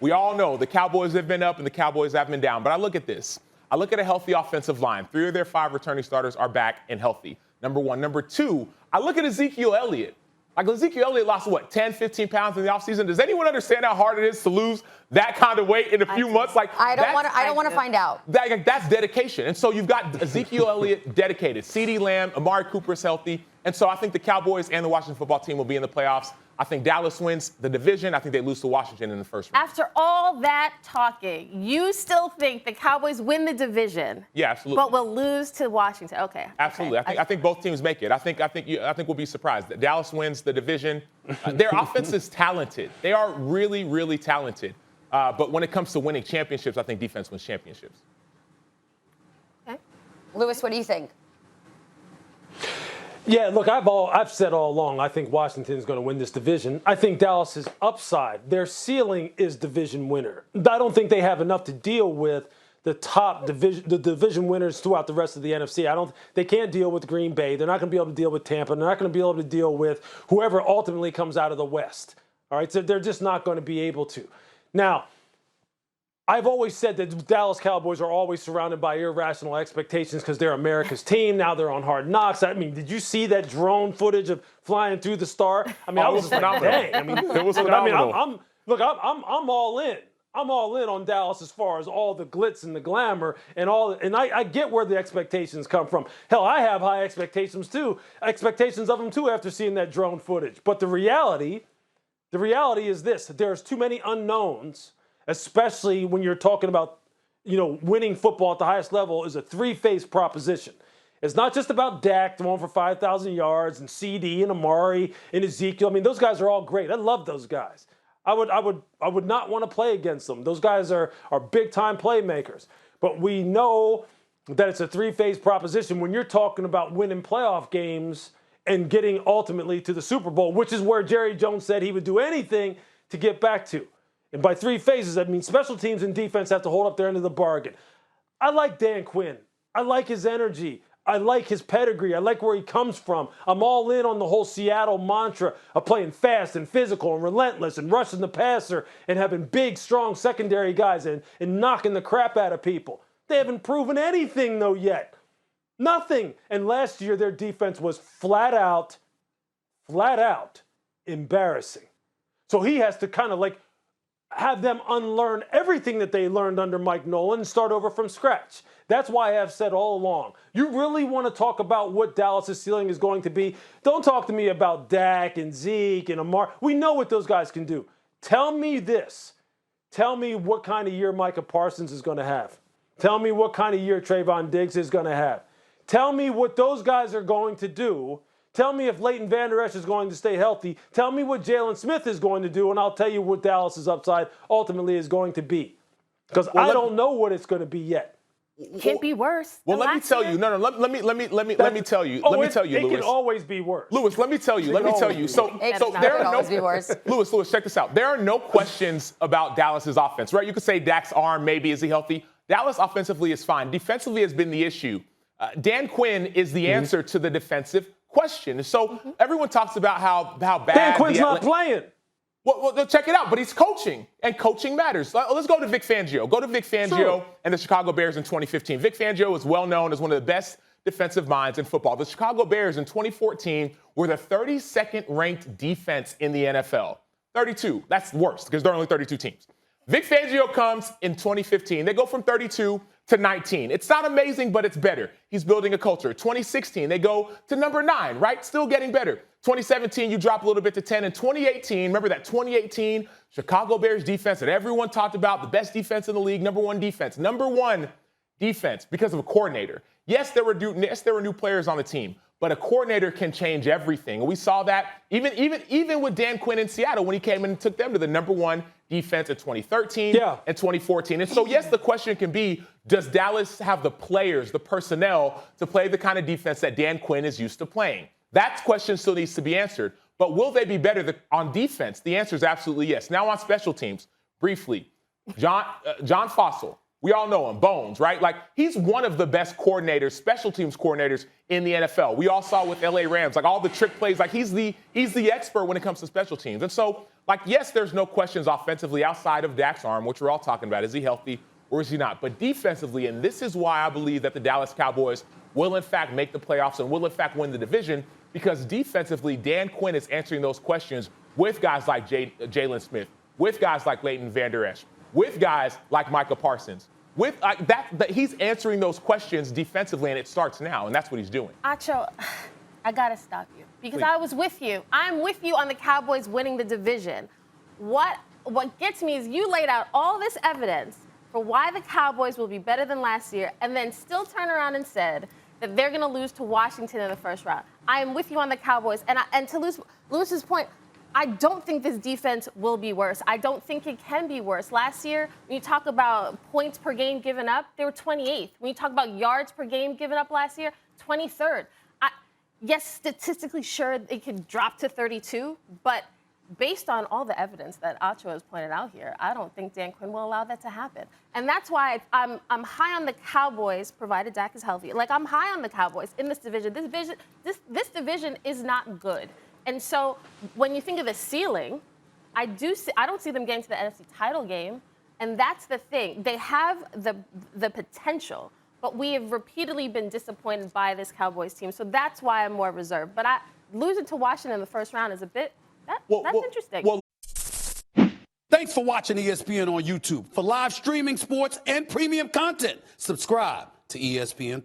We all know the Cowboys have been up and the Cowboys have been down. But I look at this. I look at a healthy offensive line. 3 of their 5 returning starters are back and healthy. Number one. Number two, I look at Ezekiel Elliott. Like, Ezekiel Elliott lost, 10, 15 pounds in the offseason? Does anyone understand how hard it is to lose that kind of weight in a few months? Like, I don't want to find out. That's dedication. And so you've got Ezekiel Elliott dedicated. CeeDee Lamb, Amari Cooper's healthy. And so I think the Cowboys and the Washington football team will be in the playoffs. I think Dallas wins the division. I think they lose to Washington in the first round. After all that talking, you still think the Cowboys win the division? Yeah, absolutely. But will lose to Washington. Okay. Absolutely. Okay. I think both teams make it. I think we'll be surprised that Dallas wins the division. Their offense is talented. They are really, really talented. But when it comes to winning championships, I think defense wins championships. Okay. Lewis, what do you think? Yeah, look, I've said all along, I think Washington is going to win this division. I think Dallas is upside. Their ceiling is division winner. I don't think they have enough to deal with the top division winners throughout the rest of the NFC. They can't deal with Green Bay. They're not going to be able to deal with Tampa. They're not going to be able to deal with whoever ultimately comes out of the West. All right, so they're just not going to be able to. Now, I've always said that the Dallas Cowboys are always surrounded by irrational expectations because they're America's team. Now they're on Hard Knocks. I mean, did you see that drone footage of flying through the star? I mean, I was phenomenal. Dang. I mean, it was phenomenal. I'm all in. I'm all in on Dallas as far as all the glitz and the glamour and all. And I get where the expectations come from. Hell, I have high expectations of them too after seeing that drone footage. But the reality is this: there's too many unknowns. Especially when you're talking about, winning football at the highest level is a 3-phase proposition. It's not just about Dak throwing for 5,000 yards and CD and Amari and Ezekiel. I mean, those guys are all great. I love those guys. I would not want to play against them. Those guys are big-time playmakers. But we know that it's a 3-phase proposition when you're talking about winning playoff games and getting ultimately to the Super Bowl, which is where Jerry Jones said he would do anything to get back to. And by 3 phases, that means special teams and defense have to hold up their end of the bargain. I like Dan Quinn. I like his energy. I like his pedigree. I like where he comes from. I'm all in on the whole Seattle mantra of playing fast and physical and relentless and rushing the passer and having big, strong secondary guys and knocking the crap out of people. They haven't proven anything, though, yet. Nothing. And last year, their defense was flat out embarrassing. So he has to kind of have them unlearn everything that they learned under Mike Nolan and start over from scratch. That's why I have said all along, you really want to talk about what Dallas' ceiling is going to be, don't talk to me about Dak and Zeke and Amar. We know what those guys can do. Tell me this. Tell me what kind of year Micah Parsons is going to have. Tell me what kind of year Trayvon Diggs is going to have. Tell me what those guys are going to do. Tell me if Leighton Vander Esch is going to stay healthy. Tell me what Jalen Smith is going to do, and I'll tell you what Dallas' upside ultimately is going to be. Because I don't know what it's going to be yet. Can't be worse. Well, let me tell you. No. Let me tell you. Let me tell you, Lewis. It can always be worse. Lewis, let me tell you. So there are no. Lewis, check this out. There are no questions about Dallas's offense, right? You could say Dak's arm, maybe is he healthy? Dallas offensively is fine. Defensively has been the issue. Dan Quinn is the answer to the defensive question. So everyone talks about how bad Dan Quinn's not playing. Well, check it out. But he's coaching, and coaching matters. Let's go to Vic Fangio. Go to Vic Fangio and the Chicago Bears in 2015. Vic Fangio is well known as one of the best defensive minds in football. The Chicago Bears in 2014 were the 32nd ranked defense in the NFL. 32. That's worse because there are only 32 teams. Vic Fangio comes in 2015. They go from 32 to 19. It's not amazing, but it's better. He's building a culture. 2016, they go to number 9, right? Still getting better. 2017, you drop a little bit to 10. And 2018, remember that 2018 Chicago Bears defense that everyone talked about, the best defense in the league, number one defense because of a coordinator. Yes, there were new players on the team, but a coordinator can change everything. And we saw that even with Dan Quinn in Seattle when he came in and took them to the number one defense in 2013 and 2014. And so, yes, the question can be, does Dallas have the players, the personnel to play the kind of defense that Dan Quinn is used to playing? That question still needs to be answered. But will they be better on defense? The answer is absolutely yes. Now on special teams, briefly, John Fossil, We all know him, Bones, right? Like, he's one of the best coordinators, special teams coordinators in the NFL. We all saw with LA Rams, like all the trick plays, like he's the expert when it comes to special teams. And so, like, yes, there's no questions offensively outside of Dak's arm, which we're all talking about. Is he healthy or is he not? But defensively, and this is why I believe that the Dallas Cowboys will, in fact, make the playoffs and will, in fact, win the division, because defensively, Dan Quinn is answering those questions with guys like Jalen Smith, with guys like Leighton Vander Esch, with guys like Micah Parsons. With that, he's answering those questions defensively, and it starts now, and that's what he's doing. Acho, I gotta stop you because Please. I was with you. I'm with you on the Cowboys winning the division. What gets me is you laid out all this evidence for why the Cowboys will be better than last year, and then still turn around and said that they're gonna lose to Washington in the first round. I am with you on the Cowboys, and to Lewis's point, I don't think this defense will be worse. I don't think it can be worse. Last year, when you talk about points per game given up, they were 28th. When you talk about yards per game given up last year, 23rd. Yes, statistically, sure, it could drop to 32, but based on all the evidence that Acho has pointed out here, I don't think Dan Quinn will allow that to happen. And that's why I'm high on the Cowboys, provided Dak is healthy. Like, I'm high on the Cowboys in this division. This division is not good. And so when you think of the ceiling, I don't see them getting to the NFC title game, and that's the thing. They have the potential, but we have repeatedly been disappointed by this Cowboys team. So that's why I'm more reserved. But losing to Washington in the first round is a bit that's interesting. Thanks for watching ESPN on YouTube. For live streaming, sports, and premium content, subscribe to ESPN+.